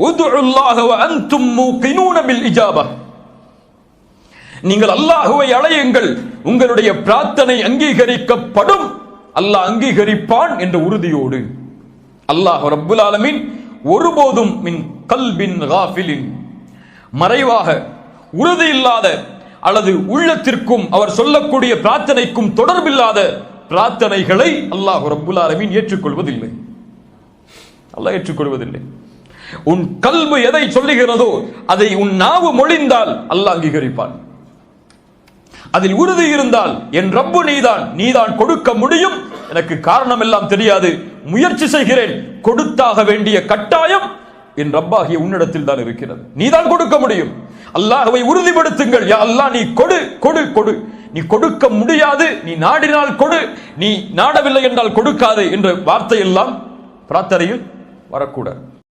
உதுல்லாஹ வ அன்தும் மூகினூன பில் இஜாபா. நீங்கள் அல்லாஹ்வை அழையுங்கள், உங்களுடைய பிரார்த்தனை அங்கீகரிக்கப்படும், அல்லாஹ் அங்கீகரிப்பான் என்ற உறுதியோடு. அல்லாஹ் ரப்புல் ஆலமீன் ஒருபோதும் மின் கல்பின் காஃபிலின், மறைவாக உறுதி இல்லாத அல்லது உள்ளத்திற்கும் அவர் சொல்லக்கூடிய பிரார்த்தனைக்கும் தொடர்பில்லாத பிரார்த்தனைகளை அல்லாஹ் ரப்புல் ஆலமீன் ஏற்றுக்கொள்வதில்லை. அல்லாஹ் ஏற்றுக்கொள்வதில்லை. உன் கல்பு எதை சொல்லுகிறதோ அதை உன் நாவு மொழிந்தால் அல்லாஹ் அங்கீகரிப்பான். அதில் உறுதி இருந்தால் என் ரப்பு நீதான் கொடுக்க முடியும், எனக்கு காரணம் எல்லாம் தெரியாது, முயற்சி செய்கிறேன், கொடுத்தாக வேண்டிய கட்டாயம் என் ரப்பாகிய உன்னிடத்தில் தான் இருக்கிறது, நீதான் கொடுக்க முடியும். அல்லாஹ்வை உறுதிப்படுத்துங்கள், யா அல்லாஹ் நீ கொடு கொடு கொடு, நீ கொடுக்க முடியாது, நீ நாடினால் கொடு, நீ நாடவில்லை என்றால் கொடுக்காதே என்ற வார்த்தை எல்லாம் பிரார்த்தனையில் வரக்கூடாது.